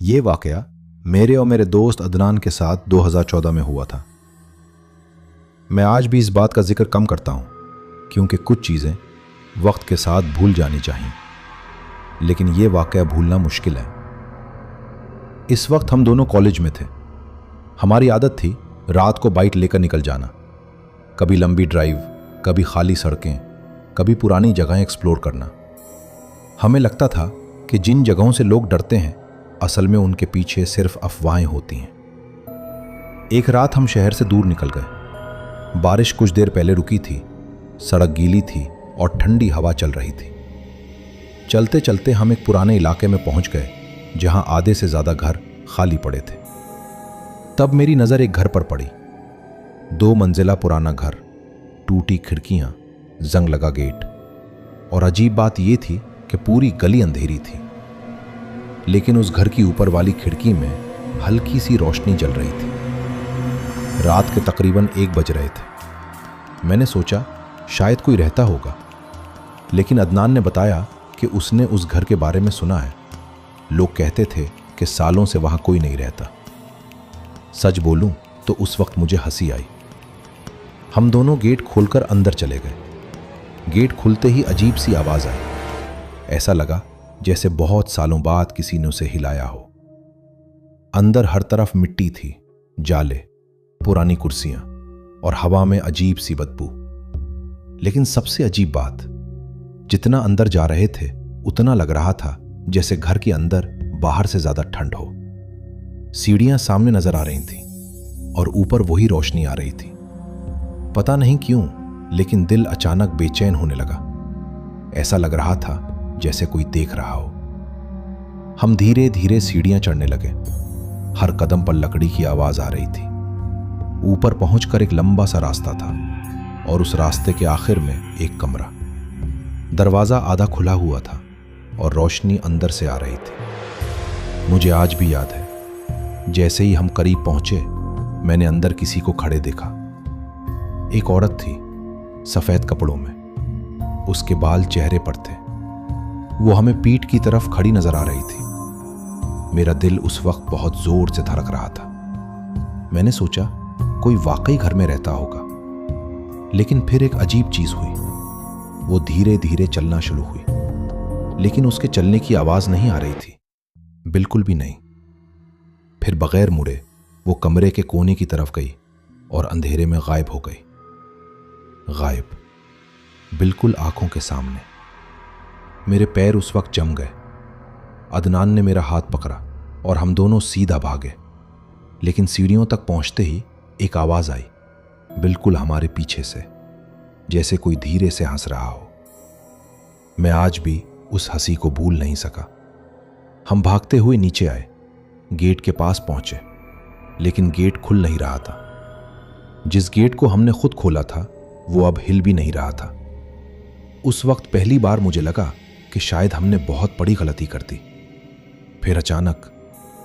ये वाकया मेरे और मेरे दोस्त अदनान के साथ 2014 में हुआ था। मैं आज भी इस बात का जिक्र कम करता हूँ क्योंकि कुछ चीज़ें वक्त के साथ भूल जानी चाहिए, लेकिन ये वाकया भूलना मुश्किल है। इस वक्त हम दोनों कॉलेज में थे। हमारी आदत थी रात को बाइक लेकर निकल जाना, कभी लंबी ड्राइव, कभी खाली सड़कें, कभी पुरानी जगहें एक्सप्लोर करना। हमें लगता था कि जिन जगहों से लोग डरते हैं असल में उनके पीछे सिर्फ अफवाहें होती हैं। एक रात हम शहर से दूर निकल गए। बारिश कुछ देर पहले रुकी थी, सड़क गीली थी और ठंडी हवा चल रही थी। चलते चलते हम एक पुराने इलाके में पहुंच गए जहां आधे से ज़्यादा घर खाली पड़े थे। तब मेरी नज़र एक घर पर पड़ी। 2 मंजिला पुराना घर, टूटी खिड़कियां, जंग लगा गेट, और अजीब बात यह थी कि पूरी गली अंधेरी थी, लेकिन उस घर की ऊपर वाली खिड़की में हल्की सी रोशनी जल रही थी। रात के तकरीबन 1 बज रहे थे। मैंने सोचा शायद कोई रहता होगा, लेकिन अदनान ने बताया कि उसने उस घर के बारे में सुना है। लोग कहते थे कि सालों से वहां कोई नहीं रहता। सच बोलूं तो उस वक्त मुझे हंसी आई। हम दोनों गेट खोलकर अंदर चले गए। गेट खुलते ही अजीब सी आवाज आई। ऐसा लगा जैसे बहुत सालों बाद किसी ने उसे हिलाया हो। अंदर हर तरफ मिट्टी थी, जाले, पुरानी कुर्सियां और हवा में अजीब सी बदबू। लेकिन सबसे अजीब बात, जितना अंदर जा रहे थे उतना लग रहा था जैसे घर के अंदर बाहर से ज्यादा ठंड हो। सीढ़ियां सामने नजर आ रही थीं और ऊपर वही रोशनी आ रही थी। पता नहीं क्यों, लेकिन दिल अचानक बेचैन होने लगा। ऐसा लग रहा था जैसे कोई देख रहा हो। हम धीरे धीरे सीढ़ियां चढ़ने लगे। हर कदम पर लकड़ी की आवाज आ रही थी। ऊपर पहुंचकर एक लंबा सा रास्ता था और उस रास्ते के आखिर में एक कमरा। दरवाजा आधा खुला हुआ था और रोशनी अंदर से आ रही थी। मुझे आज भी याद है, जैसे ही हम करीब पहुंचे मैंने अंदर किसी को खड़े देखा। एक औरत थी, सफेद कपड़ों में। उसके बाल चेहरे पर थे। वो हमें पीठ की तरफ खड़ी नजर आ रही थी। मेरा दिल उस वक्त बहुत जोर से धड़क रहा था। मैंने सोचा कोई वाकई घर में रहता होगा, लेकिन फिर एक अजीब चीज हुई। वो धीरे धीरे चलना शुरू हुई, लेकिन उसके चलने की आवाज नहीं आ रही थी, बिल्कुल भी नहीं। फिर बगैर मुड़े वो कमरे के कोने की तरफ गई और अंधेरे में गायब हो गई। गायब, बिल्कुल आंखों के सामने। मेरे पैर उस वक्त जम गए। अदनान ने मेरा हाथ पकड़ा और हम दोनों सीधा भागे। लेकिन सीढ़ियों तक पहुंचते ही एक आवाज आई, बिल्कुल हमारे पीछे से, जैसे कोई धीरे से हंस रहा हो। मैं आज भी उस हंसी को भूल नहीं सका। हम भागते हुए नीचे आए, गेट के पास पहुंचे, लेकिन गेट खुल नहीं रहा था। जिस गेट को हमने खुद खोला था वो अब हिल भी नहीं रहा था। उस वक्त पहली बार मुझे लगा कि शायद हमने बहुत बड़ी गलती कर दी। फिर अचानक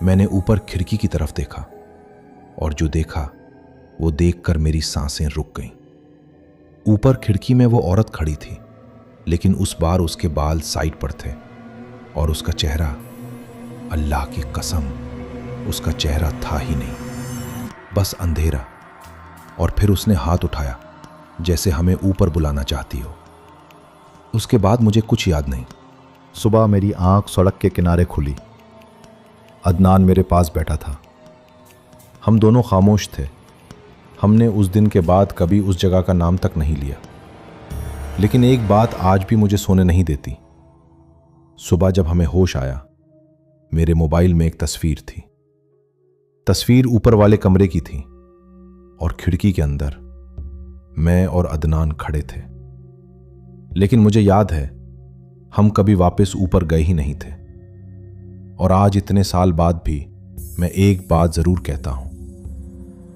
मैंने ऊपर खिड़की की तरफ देखा, और जो देखा वो देखकर मेरी सांसें रुक गईं। ऊपर खिड़की में वो औरत खड़ी थी, लेकिन उस बार उसके बाल साइड पर थे और उसका चेहरा, अल्लाह की कसम, उसका चेहरा था ही नहीं, बस अंधेरा। और फिर उसने हाथ उठाया जैसे हमें ऊपर बुलाना चाहती हो। उसके बाद मुझे कुछ याद नहीं। सुबह मेरी आंख सड़क के किनारे खुली। अदनान मेरे पास बैठा था। हम दोनों खामोश थे। हमने उस दिन के बाद कभी उस जगह का नाम तक नहीं लिया। लेकिन एक बात आज भी मुझे सोने नहीं देती। सुबह जब हमें होश आया, मेरे मोबाइल में एक तस्वीर थी। तस्वीर ऊपर वाले कमरे की थी और खिड़की के अंदर मैं और अदनान खड़े थे। लेकिन मुझे याद है हम कभी वापस ऊपर गए ही नहीं थे। और आज इतने साल बाद भी मैं एक बात जरूर कहता हूं,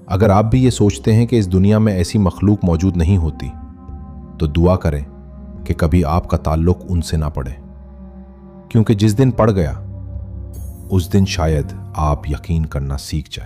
अगर आप भी ये सोचते हैं कि इस दुनिया में ऐसी मखलूक मौजूद नहीं होती, तो दुआ करें कि कभी आपका ताल्लुक उनसे ना पड़े, क्योंकि जिस दिन पड़ गया उस दिन शायद आप यकीन करना सीख जाए।